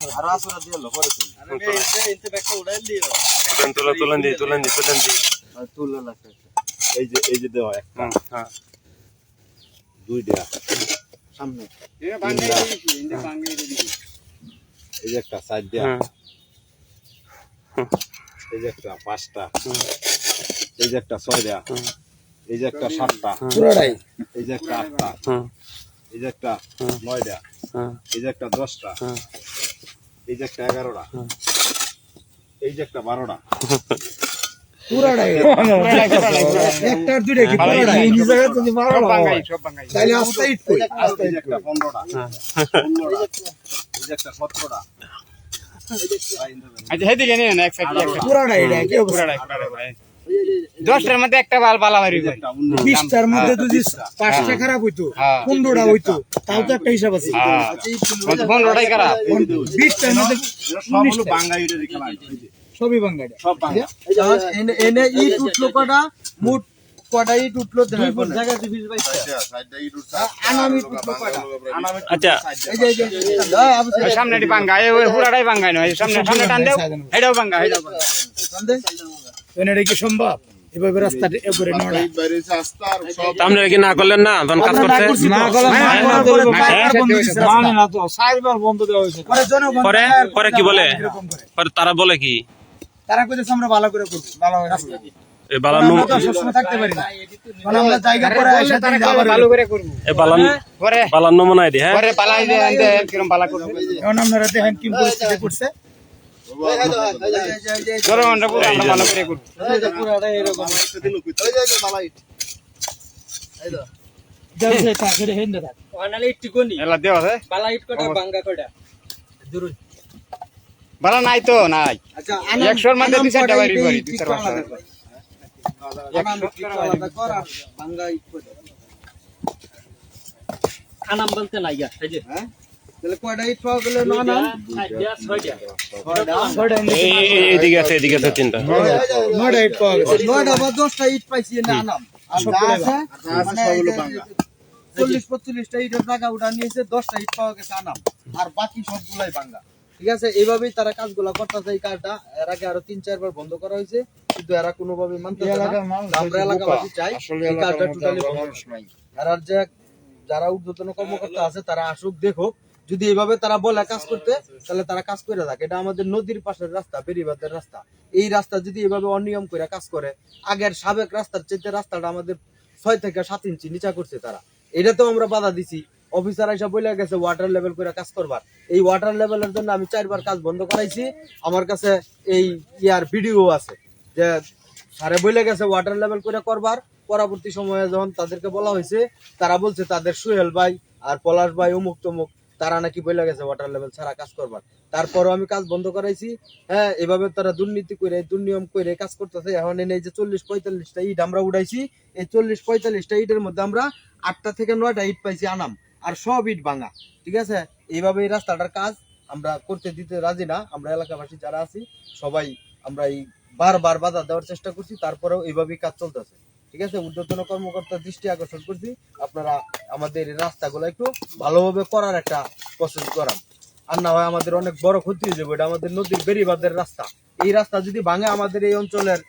এই যে দেওয়া একটা দুইটা সামনে এই যে একটা সাইড দেওয়া এই যে একটা পাঁচটা এই যে একটা ছয়টা এই যে একটা সাতটা পুরোটাই এই যে একটা আটটা এই যে একটা নয়টা এই যে একটা 10টা এই যে একটা 11টা এই যে একটা 12টা পুরোটাই একটার দুইটা কি পুরোটাই এই জায়গা তুমি মারো বাঙ্গাই সব বাঙ্গাই তাইলে আস্তে ইট কই আস্তে এই যে একটা 15টা 15টা এই যে একটা 17টা আচ্ছা হেদিকে নেন এক সাইড পুরোটাই এটা কি অবস্থা ভাই 10টার মধ্যে একটা বাল বালা বাড়ি 20টার মধ্যে যদি 5টা খারাপ হইতো 15টা হইতো তাও তো একটা হিসাব আছে 15টাই খারাপ 20টার মধ্যে সবগুলো বাঙ্গাইরে রেখে সবই বাঙ্গাইরা সব বাঙ্গা এনে ইট উঠলো কটা মুট কটা ইট উঠলো দুই ফুট জায়গা 20 22 সাইডটা ইট উঠছে আনামি উঠলো কটা আচ্ছা এই যে সামনেটি বাঙ্গা এই পুরাটাই বাঙ্গাই নয় সামনে সামনে টান দাও হেডাও বাঙ্গা হেডাও সামনে এনে কি সম্ভব এভাবে রাস্তাটা এবারে নড়া বাইরেছে রাস্তা আর সব আপনারা কি না করলেন না তখন কাজ করতে না করলাম মানে না তো সাইবার বন্ধ দেওয়া হয়েছে পরে জনগণ পরে পরে কি বলে পরে তারা বলে কি তারা কইতেছে আমরা ভালো করে করব ভালো হয় রাস্তা এই বালান আমরা তো সবসময় থাকতে পারি না কারণ আমরা জায়গা করে এসে তারা ভালো করে করব এই বালান পরে বালান নমুনায় দি হ্যাঁ পরে পালাই দেন কিরম পালা করবে এখন আপনারা দেখেন কি পরিস্থিতি করছে জনগণটা পুরো আমরা ভালো করে করব পুরাটা এরকম ওই যে মালাইট যাচ্ছে তাকে হেন্ডে থাক ওনালে ইটটি কোনি এলা দেও আছে বালা ইট কোটা বাঙ্গা কোটা জরুরি বালা নাই তো নাই আচ্ছা 100 এর মধ্যে 2-4টা বাড়ি বাড়ি 2-4 বাসা আলাদা কর আর বাঙ্গা ইট করে আনাম বলতে নাই গা এই যে হ্যাঁ তাহলে কয়টা ইট পাওয়া গেল না না 6টা এদিকে আছে তিনটা নয়টা ইট পাওয়া গেছে 9টা বা 10টা ইট পাইছি না আনাম আর যা আছে সবগুলো বাঙ্গা 40-45টা ইটের জায়গা উঠা নিয়েছে 10টা ইট পাওয়া গেছে আনাম আর বাকি সবগুলাই বাঙ্গা ঠিক আছে এইভাবেই তারা কাজগুলা করতেছে এই কাজটা এর আগে আরো 3-4 বার বন্ধ করা হয়েছে কিন্তু এরা কোনোভাবে মানতেছে না আমরা এলাকাবাসী চাই এই কাজটা টোটালি মানুষ নাই আর যে যারা ঊর্ধ্বতন কর্মকর্তা আছে তারা আসুক দেখুক যদি এইভাবে তারা বলে কাজ করতে তাহলে তারা কাজ করে থাকে এটা আমাদের নদীর পাশের রাস্তা বেরিবাদের রাস্তা এই রাস্তা যদি এইভাবে অনিয়ম করে কাজ করে আগের সাবেক রাস্তার চেয়ে রাস্তাটা আমাদের 6 থেকে 7 ইঞ্চি নিচা করছে তারা এটাতেও আমরা বাধা দিছি অফিসার এসে বলে গেছে ওয়াটার লেভেল করে কাজ করবার এই ওয়াটার লেভেলের জন্য আমি 4 বার কাজ বন্ধ করাইছি আমার কাছে এই ইয়ার ভিডিও আছে যে স্যারে বলে গেছে ওয়াটার লেভেল করে করবার পরবর্তী সময়ে যখন তাদেরকে বলা হয়েছে তারা বলছে তাদের সুহেল ভাই আর পলাশ ভাই অমুক তমুক তারা নাকি বলে গেছে ওয়াটার লেভেল ছাড়া কাজ করবার তারপরও আমি কাজ বন্ধ করাইছি হ্যাঁ এভাবে তারা দুর্নীতি করে দুর্নিয়ম করে কাজ করতেছে এখন এই যে 40-45টা ইট আমরা উঠাইছি এই 40-45টা ইটের মধ্যে আমরা 8টা থেকে 9টা ইট পাইছি আনাম আর সব ইট ভাঙা ঠিক আছে এইভাবে এই রাস্তাটার কাজ আমরা করতে দিতে রাজি না আমরা এলাকাবাসী যারা আছি সবাই আমরা এই বারবার বাধা দেওয়ার চেষ্টা করছি তারপরেও এইভাবেই কাজ চলতেছে ঠিক আছে ঊর্ধ্বতন কর্মকর্তার দৃষ্টি আকর্ষণ করছি আপনারা আমাদের এই রাস্তাগুলো একটু ভালোভাবে করার একটা প্রসেস করান আর না হয় আমাদের অনেক বড় ক্ষতি হয়ে যাবে এটা আমাদের নদীর বেরিবাদের রাস্তা এই রাস্তা যদি ভাঙে আমাদের এই অঞ্চলের